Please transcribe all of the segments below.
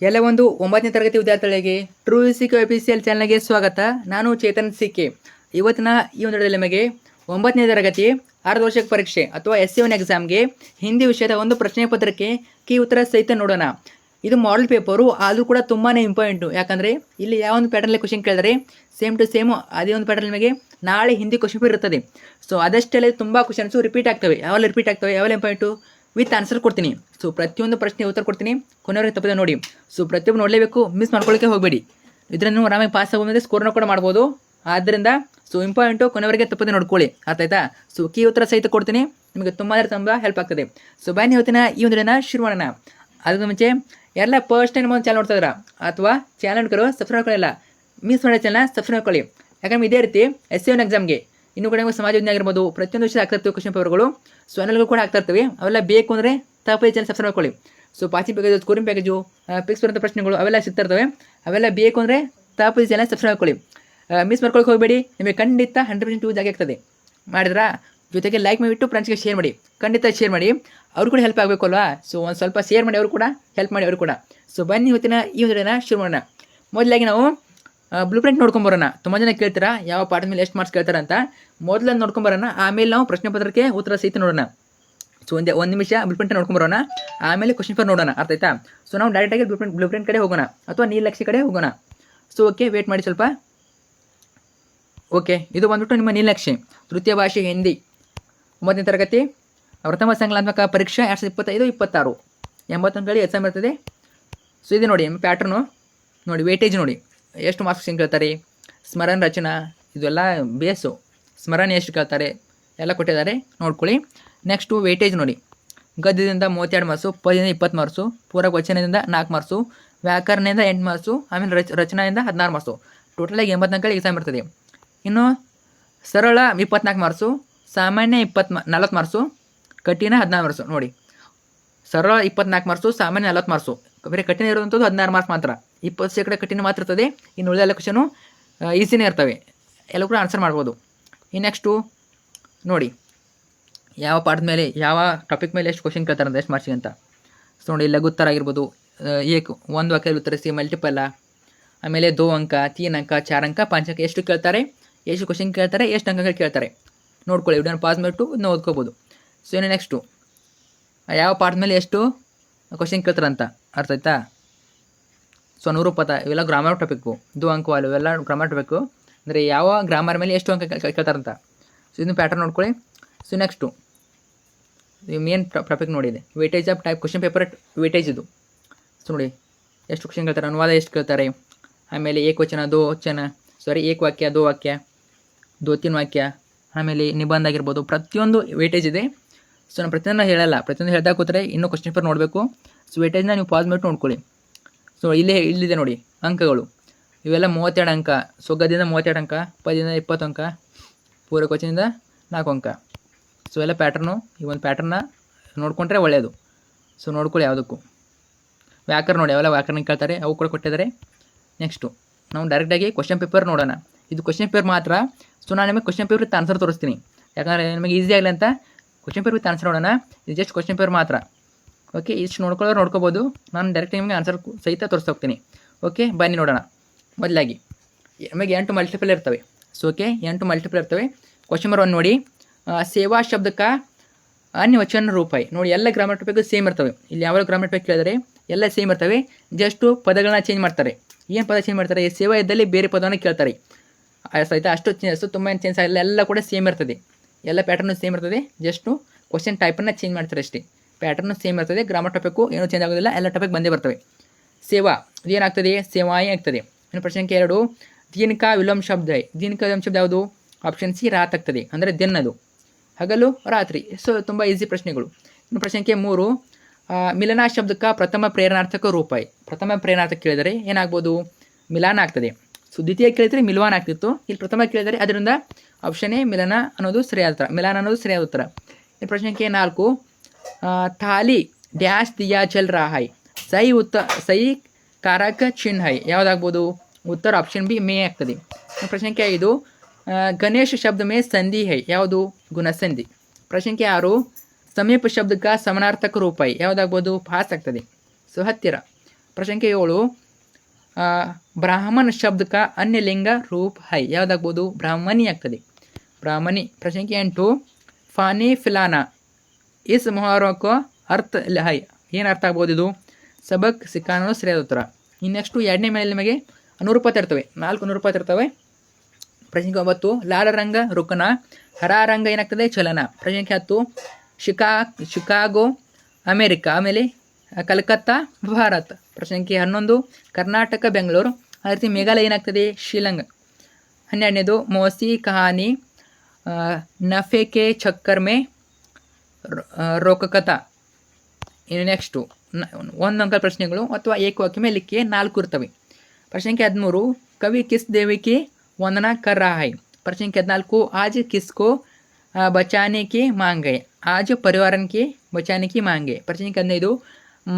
ಎಲ್ಲ ಒಂದು 9ನೇ ತರಗತಿ ವಿದ್ಯಾರ್ಥಿಗಳಿಗೆ ಟ್ರೂ ಸಿಕೆ ಅಫಿಸಿಯಲ್ ಚಾನಲ್ಗೆ ಸ್ವಾಗತ. ನಾನು ಚೇತನ್ ಸಿಕೆ. ಇವತ್ತಿನ ಈ ಒಂದು ವಿಡಿಯೋದಲ್ಲಿ ನಿಮಗೆ 9ನೇ ತರಗತಿ ಅರ್ಧವಾರ್ಷಿಕ ಪರೀಕ್ಷೆ ಅಥವಾ SC1 ಎಕ್ಸಾಮ್ಗೆ ಹಿಂದಿ ವಿಷಯದ ಒಂದು ಪ್ರಶ್ನೆ ಪತ್ರಿಕೆ ಕೀ ಉತ್ತರ ಸಹಿತ ನೋಡೋಣ. ಇದು ಮಾಡೆಲ್ ಪೇಪರು, ಆದರೂ ಕೂಡ ತುಂಬಾ ಇಂಪಾರ್ಟೆಂಟು. ಯಾಕಂದರೆ ಇಲ್ಲಿ ಯಾವ ಒಂದು ಪ್ಯಾಟರ್ನಲ್ಲಿ ಕ್ವಶನ್ ಕೇಳಿದರೆ ಸೇಮ್ ಟು ಸೇಮ್ ಅದೇ ಒಂದು ಪ್ಯಾಟರ್ನ್ ನಿಮಗೆ ನಾಳೆ ಹಿಂದಿ ಕ್ವಶನ್ ಪೇಪರ್ ಇರ್ತದೆ. ಸೊ ಅದಷ್ಟೇ ತುಂಬ ಕ್ವಶನ್ಸು ರಿಪೀಟ್ ಆಗ್ತವೆ. ಯಾವೆಲ್ಲ ಇಂಪಾರ್ಟೆಂಟು ವಿತ್ ಆನ್ಸರ್ ಕೊಡ್ತೀನಿ. ಸೊ ಪ್ರತಿಯೊಂದು ಪ್ರಶ್ನೆ ಉತ್ತರ ಕೊಡ್ತೀನಿ, ಕೊನೆಯವರೆಗೆ ತಪ್ಪದೆ ನೋಡಿ. ಸೊ ಪ್ರತಿಯೊಬ್ಬರು ನೋಡಲೇಬೇಕು, ಮಿಸ್ ಮಾಡ್ಕೊಳ್ಳೋಕ್ಕೆ ಹೋಗಬೇಡಿ. ಇದರಿಂದ ನೀವು ಆರಾಮಾಗಿ ಪಾಸ್ ಆಗೋದ್ರೆ ಸ್ಕೋರ್ನ ಕೂಡ ಮಾಡ್ಬೋದು. ಆದ್ದರಿಂದ ಸೊ ಇಂಪಾರ್ಟೆಂಟು, ಕೊನೆಯವರೆಗೆ ತಪ್ಪದೆ ನೋಡ್ಕೊಳ್ಳಿ, ಅರ್ಥ ಆಯ್ತಾ? ಸೊ ಕೀ ಉತ್ತರ ಸಹಿತ ಕೊಡ್ತೀನಿ, ನಿಮಗೆ ತುಂಬ ಹೆಲ್ಪ್ ಆಗ್ತದೆ. ಸೊ ಬನ್ನಿ ಇವತ್ತಿನ ಈ ಒಂದು ದಿನ ಶುರು ಮಾಡೋಣ. ಅದಕ್ಕೆ ಮುಂಚೆ ಎಲ್ಲ ಫಸ್ಟ್ ಟೈಮ್ ಒಂದು ಚಾನಲ್ ನೋಡ್ತಾ ಇದ್ದೀರಾ ಅಥವಾ ಚಾನಲ್ ನೋಡ್ಕೊಳ್ಳೋ ಸಬ್ಸ್ಕ್ರೈಬ್ ಮಾಡ್ಕೊಳ್ಳಿಲ್ಲ, ಮಿಸ್ ಮಾಡೋ ಚಾನಲ್ನ ಸಬ್ಸ್ಕ್ರೈಬ್ ಮಾಡ್ಕೊಳ್ಳಿ. ಯಾಕಂದ್ರೆ ಇದೇ ರೀತಿ SC1 ಎಕ್ಸಾಮ್ಗೆ ಇನ್ನೂ ಕೂಡ ಸಮಾಜ ವಿಜ್ಞಾನ ಆಗಿರ್ಬೋದು ಪ್ರತಿಯೊಂದು ವಿಷಯ ಆಗ್ತಾ ಇರ್ತೀವಿ, ಕ್ವಶನ್ ಪೇಪರ್ಗಳು. ಸೊ ಚಾನಲ್ಗೂ ಕೂಡ ಆಗ್ತಾ ಇರ್ತೀವಿ. ಅವೆಲ್ಲ ಬೇಕು ಅಂದರೆ ತಪ್ಪದೆ ಚಾನಲ್ ಸಬ್ಸ್ಕ್ರೈಬ್ ಮಾಡ್ಕೊಳ್ಳಿ. So passing package, scoring package, fix ಬರುವಂಥ ಪ್ರಶ್ನೆಗಳು ಅವೆಲ್ಲ ಸಿಗ್ತಾ ಇರ್ತವೆ. ಅವೆಲ್ಲ ಬೇಕು ಅಂದರೆ ತಪ್ಪದೆ ಚಾನಲ್ ಸಬ್ಸ್ಕ್ರೈಬ್ ಮಾಡ್ಕೊಳ್ಳಿ. ಮಿಸ್ ಮಾಡ್ಕೊಳ್ಳೋಕೆ ಹೋಗಬೇಡಿ, ನಿಮಗೆ ಖಂಡಿತ 100% ಯೂಸ್ ಆಗ್ತದೆ. ಮಾಡಿದ್ರಾ? ಜೊತೆಗೆ ಲೈಕ್ ಮಾಡಿಬಿಟ್ಟು ಫ್ರೆಂಡ್ಸ್ಗೆ ಶೇರ್ ಮಾಡಿ, ಖಂಡಿತ ಶೇರ್ ಮಾಡಿ, ಅವ್ರು ಕೂಡ ಹೆಲ್ಪ್ ಆಗಬೇಕು ಅಲ್ವಾ? ಸೊ ಒಂದು ಸ್ವಲ್ಪ ಶೇರ್ ಮಾಡಿ, ಅವರು ಕೂಡ ಹೆಲ್ಪ್ ಮಾಡಿ, ಅವರು ಕೂಡ. ಸೊ ಬನ್ನಿ ಇವತ್ತಿನ ಈ ವಿಡಿಯೋನ ಶುರು ಮಾಡೋಣ. ಮೊದಲಾಗಿ ನಾವು ಬ್ಲೂ ಪ್ರಿಂಟ್ ನೋಡ್ಕೊಂಬರೋಣ. ತುಂಬ ಜನ ಕೇಳ್ತೀರಾ ಯಾವ ಪಾಠದ ಮೇಲೆ ಎಷ್ಟು ಮಾರ್ಕ್ಸ್ ಕೇಳ್ತಾರೆ ಅಂತ. ಮೊದಲನ್ನು ನೋಡ್ಕೊಂಬರೋಣ, ಆಮೇಲೆ ನಾವು ಪ್ರಶ್ನೆ ಪತ್ರಕ್ಕೆ ಉತ್ತರ ಸಹಿತ ನೋಡೋಣ. ಸೊ ಒಂದು ನಿಮಿಷ ಬ್ಲೂ ಪ್ರಿಂಟ್ ನೋಡ್ಕೊಂಬರೋಣ, ಆಮೇಲೆ ಕ್ವಶನ್ ಪೇಪರ್ ನೋಡೋಣ, ಅರ್ಥ ಆಯ್ತಾ? ಸೊ ನಾವು ಡೈರೆಕ್ಟಾಗಿ ಬ್ಲೂ ಪ್ರಿಂಟ್ ಕಡೆ ಹೋಗೋಣ ಅಥವಾ ನೀಲನಕ್ಷೆ ಕಡೆ ಹೋಗೋಣ. ಸೊ ಓಕೆ, ವೇಟ್ ಮಾಡಿ ಸ್ವಲ್ಪ. ಓಕೆ, ಇದು ಬಂದ್ಬಿಟ್ಟು ನಿಮ್ಮ ನೀಲನಕ್ಷೆ, ತೃತೀಯ ಭಾಷೆ ಹಿಂದಿ 9ನೇ ತರಗತಿ ಪ್ರಥಮ ಸಂಖ್ಯಾತ್ಮಕ ಪರೀಕ್ಷೆ 2025-26 81 ಅಂಕಗಳಿಗೆ ಎಕ್ಸಾಮ್ ಇರ್ತದೆ. ಸೊ ಇದು ನೋಡಿ ಪ್ಯಾಟ್ರನು ನೋಡಿ, ವೇಟೇಜ್ ನೋಡಿ ಎಷ್ಟು ಮಾರ್ಕ್ಸ್ ಹೆಂಗೆ ಕೇಳ್ತಾರೆ. ಸ್ಮರಣ ರಚನಾ ಇದೆಲ್ಲ ಬೇಸು, ಸ್ಮರಣೆ ಎಷ್ಟು ಕೇಳ್ತಾರೆ ಎಲ್ಲ ಕೊಟ್ಟಿದ್ದಾರೆ, ನೋಡ್ಕೊಳ್ಳಿ. ನೆಕ್ಸ್ಟು ವೇಟೇಜ್ ನೋಡಿ, ಗದ್ಯದಿಂದ 32 ಮಾರ್ಕ್ಸು, ಪದ್ಯದಿಂದ 20 ಮಾರ್ಕ್ಸು, ಪೂರಕ ವಚನದಿಂದ 4 ಮಾರ್ಕ್ಸು, ವ್ಯಾಕರಣದಿಂದ 8 ಮಾರ್ಕ್ಸು, ಆಮೇಲೆ ರಚನೆಯಿಂದ 16 ಮಾರ್ಕ್ಸು. ಟೋಟಲಾಗಿ 80 ಅಂಕಗಳಿಗೆ ಎಕ್ಸಾಮ್ ಇರ್ತದೆ. ಇನ್ನು ಸರಳ 24 ಮಾರ್ಕ್ಸು, ಸಾಮಾನ್ಯ 40 ಮಾರ್ಕ್ಸು, ಕಠಿಣ 16 ಮಾರ್ಕ್ಸು. ನೋಡಿ, ಸರಳ 24 ಮಾರ್ಕ್ಸು, ಸಾಮಾನ್ಯ 40 ಮಾರ್ಕ್ಸು. ಬರೀ ಕಠಿಣ ಇರುವಂಥದ್ದು 16 ಮಾರ್ಕ್ಸ್ ಮಾತ್ರ. 20% ಕಠಿಣ ಮಾತ್ರ ಇರ್ತದೆ. ಇನ್ನು ಉಳಿದೆಲ್ಲ ಕ್ವಶನು ಈಸಿನೇ ಇರ್ತವೆ, ಎಲ್ಲ ಕೂಡ ಆನ್ಸರ್ ಮಾಡ್ಬೋದು. ಈ ನೆಕ್ಸ್ಟು ನೋಡಿ ಯಾವ ಪಾಠದ ಮೇಲೆ ಯಾವ ಟಾಪಿಕ್ ಮೇಲೆ ಎಷ್ಟು ಕ್ವಶನ್ ಕೇಳ್ತಾರೆ ಅಂತ, ಎಷ್ಟು ಮಾರ್ಕ್ಸಿಗೆ ಅಂತ. ಸೊ ನೋಡಿ, ಲಘುತ್ತರ ಆಗಿರ್ಬೋದು, ಒಂದು ವಾಕ್ಯದಲ್ಲಿ ಉತ್ತರಿಸಿ, ಮಲ್ಟಿಪಲ್ಲ, ಆಮೇಲೆ 2 ಅಂಕ, 3 ಅಂಕ, 4 ಅಂಕ, 5 ಅಂಕ ಎಷ್ಟು ಕೇಳ್ತಾರೆ, ಎಷ್ಟು ಕ್ವಶನ್ ಕೇಳ್ತಾರೆ, ಎಷ್ಟು ಅಂಕಗಳು ಕೇಳ್ತಾರೆ ನೋಡ್ಕೊಳ್ಳಿ. ವಿಡಿಯೋನ ಪಾಸ್ ಮಾಡಿಬಿಟ್ಟು ಇದನ್ನ ಓದ್ಕೋಬೋದು. ಸೊ ಇನ್ನು ನೆಕ್ಸ್ಟು ಯಾವ ಪಾಠದ ಮೇಲೆ ಎಷ್ಟು ಕ್ವಶನ್ ಕೇಳ್ತಾರೆ ಅಂತ, ಅರ್ಥ ಆಯ್ತಾ? ಸೊ 100 ಪದ ಇವೆಲ್ಲ ಗ್ರಾಮರ್ ಟಾಪಿಕ್ಕು, 2 ಅಂಕ ಇವೆಲ್ಲ ಗ್ರಾಮರ್ ಟಾಪಿಕ್ಕು, ಅಂದರೆ ಯಾವ ಗ್ರಾಮರ್ ಮೇಲೆ ಎಷ್ಟು ಅಂಕ ಕೇಳ್ತಾರಂತ. ಸೊ ಇದನ್ನು ಪ್ಯಾಟರ್ನ್ ನೋಡ್ಕೊಳ್ಳಿ. ಸೊ ನೆಕ್ಸ್ಟು ಮೇನ್ ಟಾಪಿಕ್ ನೋಡಿದೆ, weightage of type question paper weightage ಇದು. ಸೊ ನೋಡಿ ಎಷ್ಟು ಕ್ವಶನ್ ಕೇಳ್ತಾರೆ, ಅನುವಾದ ಎಷ್ಟು ಕೇಳ್ತಾರೆ, ಆಮೇಲೆ ಏಕವಚನ, ಏಕ ವಾಕ್ಯ, 2 ವಾಕ್ಯ, 2-3 ವಾಕ್ಯ, ಆಮೇಲೆ ನಿಬಂಧ ಆಗಿರ್ಬೋದು, ಪ್ರತಿಯೊಂದು ವೇಟೇಜ್ ಇದೆ. ಸೊ ನಾನು ಪ್ರತಿಯೊಂದು ಹೇಳಲ್ಲ, ಪ್ರತಿಯೊಂದು ಹೇಳ್ತಾ ಕೂತ್ರೆ ಇನ್ನೂ ಕ್ವಶನ್ ಪೇಪರ್ ನೋಡಬೇಕು. ಸೊ ವೇಟೇಜ್ನ ನೀವು ಪಾಸ್ ಮಾಡಿ ನೋಡ್ಕೊಳ್ಳಿ. ಸೊ ಇಲ್ಲಿದೆ ನೋಡಿ ಅಂಕಗಳು, ಇವೆಲ್ಲ 32 ಅಂಕ. ಸೊ ಗದ್ಯದಿಂದ 32 ಅಂಕ, ಪದ್ಯದಿಂದ 20 ಅಂಕ, ಪೂರಕ ವಚನದಿಂದ 4 ಅಂಕ. ಸೊ ಎಲ್ಲ ಪ್ಯಾಟ್ರನು, ಈ ಒಂದು ಪ್ಯಾಟ್ರನ್ನ ನೋಡಿಕೊಂಡ್ರೆ ಒಳ್ಳೆಯದು. ಸೊ ನೋಡ್ಕೊಳ್ಳಿ ಯಾವುದಕ್ಕೂ. ವ್ಯಾಕರಣ ನೋಡಿ, ಅವೆಲ್ಲ ವ್ಯಾಕರಣ ಕೇಳ್ತಾರೆ, ಅವು ಕೂಡ ಕೊಟ್ಟಿದ್ದಾರೆ. ನೆಕ್ಸ್ಟು ನಾವು ಡೈರೆಕ್ಟಾಗಿ ಕ್ವಶನ್ ಪೇಪರ್ ನೋಡೋಣ. ಇದು ಕ್ವಶನ್ ಪೇಪರ್ ಮಾತ್ರ. ಸೊ ನಾನು ನಿಮಗೆ ಕ್ವಶನ್ ಪೇಪರ್ ವಿತ್ ಆನ್ಸರ್ ತೋರಿಸ್ತೀನಿ, ಯಾಕಂದರೆ ನಿಮಗೆ ಈಸಿ ಆಗಲಿ ಅಂತ. ಕ್ವಶನ್ ಪೇಪರ್ ವಿತ್ ಆನ್ಸರ್ ನೋಡೋಣ. ಇದು ಜಸ್ಟ್ ಕ್ವಶನ್ ಪೇಪರ್ ಮಾತ್ರ. ಓಕೆ, ಇಷ್ಟು ನೋಡ್ಕೋಬೋದು. ನಾನು ಡೈರೆಕ್ಟ್ ನಿಮಗೆ ಆನ್ಸರ್ ಸಹಿತ ತೋರಿಸ್ತಾ ಹೋಗ್ತೀನಿ. ಓಕೆ, ಬನ್ನಿ ನೋಡೋಣ. ಮೊದಲಾಗಿ ನಮಗೆ 8 ಮಲ್ಟಿಪಲ್ ಇರ್ತವೆ. ಸೊ ಓಕೆ, 8 ಮಲ್ಟಿಪಲ್ ಇರ್ತವೆ. ಕ್ವಶನ್ ನಂಬರ್ 1 ನೋಡಿ, ಸೇವಾ ಶಬ್ದಕ್ಕ ಅನ್ಯ ವಚನ ರೂಪಾಯಿ. ನೋಡಿ, ಎಲ್ಲ ಗ್ರಾಮರ್ ಟಾಪಿಕ್ ಸೇಮ್ ಇರ್ತವೆ. ಇಲ್ಲಿ ಯಾವ ಗ್ರಾಮರ್ ಟಾಪಿಕ್ ಕೇಳಿದರೆ ಎಲ್ಲ ಸೇಮ್ ಇರ್ತವೆ, ಜಸ್ಟು ಪದಗಳನ್ನ ಚೇಂಜ್ ಮಾಡ್ತಾರೆ. ಏನು ಪದ ಚೇಂಜ್ ಮಾಡ್ತಾರೆ, ಸೇವಾ ಇದ್ದಲ್ಲಿ ಬೇರೆ ಪದವನ್ನು ಕೇಳ್ತಾರೆ, ಆಯ್ತಾ? ಅಷ್ಟು ತುಂಬ ಚೇಂಜ್ ಆಗಿಲ್ಲ, ಎಲ್ಲ ಕೂಡ ಸೇಮ್ ಇರ್ತದೆ. ಎಲ್ಲ ಪ್ಯಾಟರ್ನು ಸೇಮ್ ಇರ್ತದೆ, ಜಸ್ಟು ಕ್ವಶನ್ ಟೈಪನ್ನು ಚೇಂಜ್ ಮಾಡ್ತಾರೆ ಅಷ್ಟೇ. ಪ್ಯಾಟರ್ನು ಸೇಮ್ ಇರ್ತದೆ, ಗ್ರಾಮರ್ ಟಾಪಿಕ್ಕು ಏನೂ ಚೇಂಜ್ ಆಗೋದಿಲ್ಲ, ಎಲ್ಲ ಟಾಪಿಕ್ ಬಂದೇ ಬರ್ತವೆ. ಸೇವಾ ಇದೇನಾಗ್ತದೆ, ಸೇವಾಯಿ ಆಗ್ತದೆ. ಇನ್ನು ಪ್ರಶ್ನೆ ಸಂಖ್ಯೆ 2, ದೀನ್ ಕಾ ವಿಲೋಮ್ ಶಬ್ದ. ದೀನ್ ಕಾ ವಿಲೋಮ್ ಶಬ್ದ ಯಾವುದು? ಆಪ್ಷನ್ ಸಿ ರಾತ್ ಆಗ್ತದೆ, ಅಂದರೆ ದಿನದು, ಹಗಲು ರಾತ್ರಿ. ಸೊ ತುಂಬ ಈಸಿ ಪ್ರಶ್ನೆಗಳು. ಇನ್ನು ಪ್ರಶ್ನೆ ಸಂಖ್ಯೆ 3, ಮಿಲನ ಶಬ್ದಕ್ಕ ಪ್ರಥಮ ಪ್ರೇರಣಾರ್ಥಕ ರೂಪಾಯಿ. ಪ್ರಥಮ ಪ್ರೇರಣಾರ್ಥಕ ಕೇಳಿದರೆ ಏನಾಗ್ಬೋದು? ಮಿಲಾನ ಆಗ್ತದೆ. ಸೊ ದ್ವಿತೀಯ ಕೇಳಿದರೆ ಮಿಲ್ವಾನ್ ಆಗ್ತಿತ್ತು, ಇಲ್ಲಿ ಪ್ರಥಮ ಕೇಳಿದರೆ ಅದರಿಂದ ಆಪ್ಷನ್ನೇ ಮಿಲನ ಅನ್ನೋದು ಸರಿಯಾದ ಉತ್ತರ, ಮಿಲಾನ ಅನ್ನೋದು ಸರಿಯಾದ ಉತ್ತರ. ಇನ್ನು ಪ್ರಶ್ನೆ ಸಂಖ್ಯೆ 4, ಥಾಲಿ ಡ್ಯಾಶ್ ದಿಯಾ ಚಲ್ ರಹಾ ಹೈ. ಸೈ ಕಾರಕ ಚಿಹ್ನ ಹೈ. ಯಾವುದಾಗ್ಬೋದು? ಉತ್ತರ ಆಪ್ಷನ್ ಬಿ ಮೇ ಆಗ್ತದೆ. ಪ್ರಶ್ನೆ ಸಂಖ್ಯೆ 5, ಗಣೇಶ ಶಬ್ದ ಮೇ ಸಂಧಿ ಹೈ. ಯಾವುದು? ಗುಣಸಂಧಿ. ಪ್ರಶ್ನೆ ಸಂಖ್ಯೆ 6, ಸಮೀಪ ಶಬ್ದಕ್ಕೆ ಸಮಾನಾರ್ಥಕ ರೂಪಾಯಿ. ಯಾವುದಾಗ್ಬೋದು? ಪಾಸ್ ಆಗ್ತದೆ. ಸೊ ಹತ್ತಿರ. ಪ್ರಶ್ನೆ ಸಂಖ್ಯೆ 7 ಬ್ರಾಹ್ಮಣ ಶಬ್ದ ಕಾ ಅನ್ಯ ಲಿಂಗ ರೂಪ ಹೈ, ಯಾವುದಾಗ್ಬೋದು? ಬ್ರಾಹ್ಮಣಿ ಆಗ್ತದೆ, ಬ್ರಾಹ್ಮಣಿ. ಪ್ರಶ್ನೆ ಸಂಖ್ಯೆ 8 ಫಾನಿ ಫಿಲಾನಾ ಇಸ್ ಮೊಹರಕೋ ಅರ್ಥ ಹೈ, ಏನು ಅರ್ಥ ಆಗ್ಬೋದು ಇದು? ಸಬಕ್ ಸಿಕ್ಕಾನೋ ಸರಿಯಾದ ಉತ್ತರ. ಇನ್ನು ನೆಕ್ಸ್ಟು ಎರಡನೇ ಮೇಲೆ ನಿಮಗೆ ಅನುರೂಪತೆ ಇರ್ತವೆ, 4 ಅನುರೂಪತೆ ಇರ್ತವೆ. ಪ್ರಶ್ನೆ ಸಂಖ್ಯೆ 9 ಲಾಲ ರಂಗ ರುಕನ, ಹರ ರಂಗ ಏನಾಗ್ತದೆ? ಚಲನ. ಪ್ರಶ್ನೆ ಸಂಖ್ಯೆ 10 ಶಿಕಾಗೋ ಅಮೇರಿಕಾ, ಆಮೇಲೆ ಕಲ್ಕತ್ತಾ ಭಾರತ್. ಪ್ರಶ್ನೆ ಸಂಖ್ಯೆ 11 ಕರ್ನಾಟಕ ಬೆಂಗಳೂರು, ಅದೇ ರೀತಿ ಮೇಘಾಲಯ ಏನಾಗ್ತದೆ? ಶಿಲಂಗ್. 12ನೇದು ಮೋಸಿ ಕಹಾನಿ ನಫೆ ಕೆ ಚಕ್ಕರ್ ಮೇ ರೋಕಕತಾ. ಇನ್ನು ನೆಕ್ಸ್ಟು 1 ಅಂಕ ಪ್ರಶ್ನೆಗಳು ಅಥವಾ ಏಕವಾಕ್ಯ ಮೇಲೆ ಲಿಖಿಕೆ 4 ಇರ್ತವೆ. ಪ್ರಶ್ನೆ ಸಂಖ್ಯೆ 13 ಕವಿ ಕಿಸ್ ದೇವಿ ಕಿ ವಂದನಾ ಕರ್ ರಹಾ ಹೈ. ಪ್ರಶ್ನೆ ಸಂಖ್ಯೆ 14 ಆಜ್ ಕಿಸ್ಕೋ ಬಚಾನೆ ಕಿ ಮಾಂಗ್ ಹೈ, ಆಜ್ ಪರಿವಾರನ್ ಕಿ ಬಚಾನೆ ಕಿ ಮಾಂಗ್ ಹೈ. ಪ್ರಶ್ನೆ ಸಂಖ್ಯೆ 15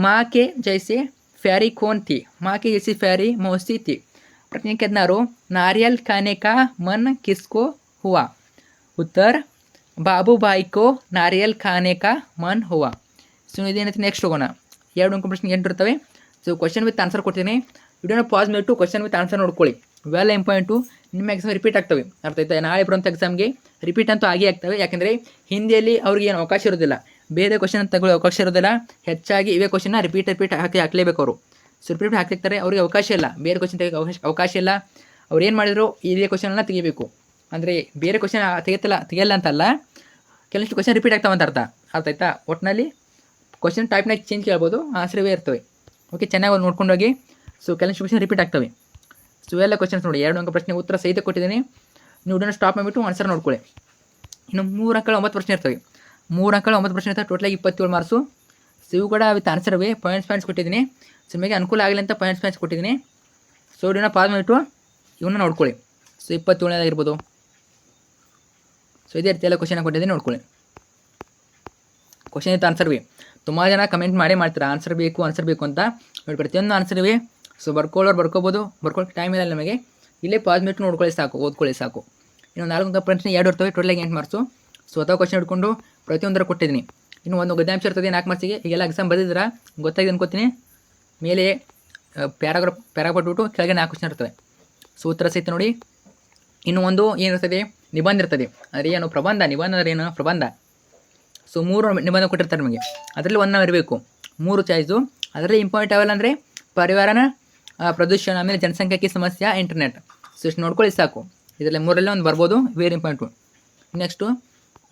माँ के जैसे प्यारी कौन थी? माँ के जैसी प्यारी मौसी थी. प्रश्न संख्या 16 नारियल खाने का मन किसको हुआ? उत्तर बाबू भाई को नारियल खाने का मन हुआ. ಸೊ ಇದೇನೈತೆ ನೆಕ್ಸ್ಟ್ ಹೋಗೋಣ. 2 ಅಂಕ ಪ್ರಶ್ನೆ 8 ಇರ್ತವೆ. ಸೊ ಕ್ವಶನ್ ವಿತ್ ಆನ್ಸರ್ ಕೊಡ್ತೀನಿ, ವಿಡಿಯೋನ ಪಾಸ್ ಮಾಡಿಟ್ಟು ಕ್ವಶನ್ ವಿತ್ ಆನ್ಸರ್ ನೋಡ್ಕೊಳ್ಳಿ. ಇವೆಲ್ಲ ಇಂಪಾರ್ಟೆಂಟು, ನಿಮ್ಮ ಎಕ್ಸಾಮ್ ರಿಪೀಟ್ ಆಗ್ತವೆ, ಅರ್ಥ ಆಯ್ತಾ? ನಾಳೆ ಬರುವಂಥ ಎಕ್ಸಾಮ್ಗೆ ರಿಪೀಟ್ ಅಂತೂ ಆಗೇ ಆಗ್ತವೆ, ಯಾಕೆಂದರೆ ಹಿಂದಿಯಲ್ಲಿ ಅವ್ರಿಗೆ ಏನು ಅವಕಾಶ ಇರೋದಿಲ್ಲ, ಬೇರೆ ಕ್ವಶನ್ ತಗೊಳ್ಳೋ ಅವಕಾಶ ಇರೋದಿಲ್ಲ. ಹೆಚ್ಚಾಗಿ ಇವೇ ಕ್ವಶನ್ನ ರಿಪೀಟ್ ಹಾಕಲೇಬೇಕು ಅವರು. ಸೊ ರಿಪೀಟ್ ಹಾಕ್ತಿರ್ತಾರೆ, ಅವ್ರಿಗೆ ಅವಕಾಶ ಇಲ್ಲ, ಬೇರೆ ಕ್ವಶನ್ ತೆಗೆಯೋಕೆ ಅವಕಾಶ ಇಲ್ಲ. ಅವ್ರು ಏನು ಮಾಡಿದ್ರು, ಇದೇ ಕ್ವಶನ್ನ ತೆಗಿಬೇಕು. ಅಂದರೆ ಬೇರೆ ಕ್ವಶನ್ ತೆಗಿಯಲ್ಲ ಅಂತಲ್ಲ, ಕೆಲವಷ್ಟು ಕ್ವಶನ್ ರಿಪೀಟ್ ಆಗ್ತಾವಂತ ಅರ್ಥ ಆಯ್ತಾ? ಒಟ್ಟಿನಲ್ಲಿ ಕ್ವಶನ್ ಟೈಪ್ನ ಚೇಂಜ್ ಕೇಳ್ಬೋದು, ಆನ್ಸರ್ ಇವೇ ಇರ್ತವೆ. ಓಕೆ, ಚೆನ್ನಾಗಿ ಒಂದು ನೋಡ್ಕೊಂಡೋಗಿ. ಸೊ ಕೆಲವಷ್ಟು ಕ್ವಶನ್ ರಿಪೀಟ್ ಆಗ್ತವೆ. ಸೊ ಎಲ್ಲ ಕ್ವಶನ್ಸ್ ನೋಡಿ, 2 ಅಂಕ ಪ್ರಶ್ನೆ ಉತ್ತರ ಸಹಿತ ಕೊಟ್ಟಿದ್ದೀನಿ. ನೀವು ವಿಡಿಯೋನ ಸ್ಟಾಪ್ ಮಾಡಿಬಿಟ್ಟು ಆನ್ಸರ್ ನೋಡ್ಕೊಳ್ಳಿ. ಇನ್ನು 3 ಅಂಕಗಳ 9 ಪ್ರಶ್ನೆ ಇರ್ತವೆ. 3 ಅಂಕಗಳ 9 ಪ್ರಶ್ನೆ ಇರ್ತವೆ, ಟೋಟಲಾಗಿ 27 ಮಾರ್ಕ್ಸು. ಸೊ ಇವು ಕೂಡ ವಿತ್ ಆನ್ಸರ್ ಅವೇ ಪಾಯಿಂಟ್ಸ್ ಕೊಟ್ಟಿದ್ದೀನಿ. ಸೊ ನಿಮಗೆ ಅನುಕೂಲ ಆಗಲಿ ಅಂತ ಪಾಯಿಂಟ್ಸ್ ಕೊಟ್ಟಿದ್ದೀನಿ. ಸೊ ವಿಡಿಯೋನ ಪಾಸ್ ಮಾಡಿಬಿಟ್ಟು ಇವನ್ನ ನೋಡ್ಕೊಳ್ಳಿ. ಸೊ 27ನೇದಾಗಿರ್ಬೋದು. ಸೊ ಇದೇ ರೀತಿ ಎಲ್ಲ ಕ್ವಶನ್ ಕೊಟ್ಟಿದ್ದೀನಿ, ನೋಡ್ಕೊಳ್ಳಿ. ಕ್ವಶನ್ ಇತ್ತು ಆನ್ಸರ್ ಬಿ ತುಂಬ ಜನ ಕಮೆಂಟ್ ಮಾಡ್ತೀರಾ, ಆನ್ಸರ್ ಬೇಕು ಅಂತ. ನೋಡಿ, ಪ್ರತಿಯೊಂದು ಆನ್ಸರ್ ಇವೆ. ಸೊ ಬರ್ಕೋಬೋದು, ಬರ್ಕೊಳ್ಳೋಕೆ ಟೈಮ್ ಇಲ್ಲ ನಮಗೆ. ಇಲ್ಲೇ ಪಾಸ್ ಮಾಡಿಟ್ಟು ನೋಡ್ಕೊಳ್ಳಿ ಸಾಕು, ಓದ್ಕೊಳ್ಳಿ ಸಾಕು. ಇನ್ನು 4 ಅಂಕ ಪ್ರಶ್ನೆ 2 ಇರ್ತವೆ, ಟೋಟಲಾಗಿ 8 ಮಾರ್ಕ್ಸು. ಸೊ ಅಥವಾ ಕ್ವಶನ್ ಹಿಡ್ಕೊಂಡು ಪ್ರತಿಯೊಂದರ ಕೊಟ್ಟಿದ್ದೀನಿ. ಇನ್ನು ಒಂದು ಗದ್ಯಾಂಶ ಇರ್ತದೆ 4 ಮಾರ್ಕ್ಸಿಗೆ. ಈಗೆಲ್ಲ ಎಕ್ಸಾಮ್ ಬರೆದಿದ್ದೀರಾ, ಗೊತ್ತಾಗಿದೆ ಅನ್ಕೋತೀನಿ. ಮೇಲೆ ಪ್ಯಾರಾಗ್ರಾಫ್ ಕೊಟ್ಬಿಟ್ಟು ಕೆಳಗೆ 4 ಕ್ವಶನ್ ಇರ್ತವೆ. ಸೊ ಉತ್ತರ ಸಹಿತ ನೋಡಿ. ಇನ್ನು ಒಂದು ಏನಿರ್ತದೆ, ನಿಬಂಧ ಇರ್ತದೆ. ಅಂದರೆ ಏನು? ಪ್ರಬಂಧ. ನಿಬಂಧ ಅಂದರೆ ಏನು? ಪ್ರಬಂಧ. ಸೊ 3 ನಿಬಂಧ ಕೊಟ್ಟಿರ್ತಾರೆ ನಿಮಗೆ, ಅದರಲ್ಲಿ ಒಂದು ನಾವು ಇರಬೇಕು. 3 ಚಾಯ್ಸು. ಅದರಲ್ಲಿ ಇಂಪಾರ್ಟೆಂಟ್ ಅವೆಲ್ಲ ಅಂದರೆ ಪರಿವಾರನ, ಪ್ರದೂಷಣ, ಆಮೇಲೆ ಜನಸಂಖ್ಯೆ ಸಮಸ್ಯೆ, ಇಂಟರ್ನೆಟ್. ಸೊ ಇಷ್ಟು ನೋಡ್ಕೊಳ್ಳಿ ಸಾಕು. ಇದರಲ್ಲಿ 3ರಲ್ಲೇ ಒಂದು ಬರ್ಬೋದು, ವೆರಿ ಇಂಪಾರ್ಟೆಂಟು. ನೆಕ್ಸ್ಟು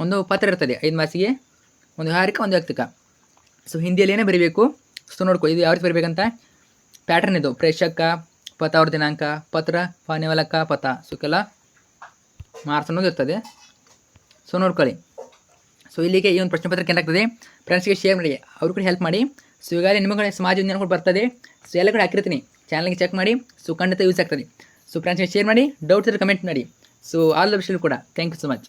ಒಂದು ಪತ್ರ ಇರ್ತದೆ 5 ಮಾರ್ಕ್ಸಿಗೆ, ಒಂದು ವ್ಯವಹಾರಿಕ, ಒಂದು ವೈಯಕ್ತಿಕ. ಸೊ ಹಿಂದಿಯಲ್ಲಿ ಏನೇ ಬರೀಬೇಕು. ಸೊ ನೋಡ್ಕೊಳ್ಳಿ, ಇದು ಯಾವ ರೀತಿ ಬರೀಬೇಕಂತ ಪ್ಯಾಟರ್ನ್ ಇದು. ಪ್ರೇಷಕ, ಪಥ ಅವ್ರ ದಿನಾಂಕ, ಪತ್ರ, ಪಾನೇವಾಲಕ, ಪಥ. ಸೊ ಕೆಲ ಮಾರ್ಕ್ಸ್ ಅನ್ನೋದು ಇರ್ತದೆ. ಸೊ ನೋಡ್ಕೊಳ್ಳಿ. ಸೊ ಇಲ್ಲಿಗೆ ಈ ಒಂದು ಪ್ರಶ್ನೆ ಪತ್ರಕ್ಕೆ ಏನಾಗ್ತದೆ, ಫ್ರೆಂಡ್ಸ್ಗೆ ಶೇರ್ ಮಾಡಿ, ಅವ್ರ ಕೂಡ ಹೆಲ್ಪ್ ಮಾಡಿ. ಸೊ ಈಗಾಗಲೇ ನಿಮ್ಮ ಕಡೆ ಸಮಾಜ ವಿಜ್ಞಾನ ಕೂಡ ಬರ್ತದೆ. ಸೊ ಎಲ್ಲ ಕಡೆ ಹಾಕಿರ್ತೀನಿ, ಚಾನಲ್ಗೆ ಚೆಕ್ ಮಾಡಿ. ಸೊ ಖಂಡಿತ ಯೂಸ್ ಆಗ್ತದೆ. ಸೊ ಫ್ರೆಂಡ್ಸ್ಗೆ ಶೇರ್ ಮಾಡಿ, ಡೌಟ್ಸ್ ಇದ್ದರೆ ಕಮೆಂಟ್ ಮಾಡಿ. ಸೊ ಆಲ್ ದ ಬೆಸ್ಟ್ ಕೂಡ. Thank you so much.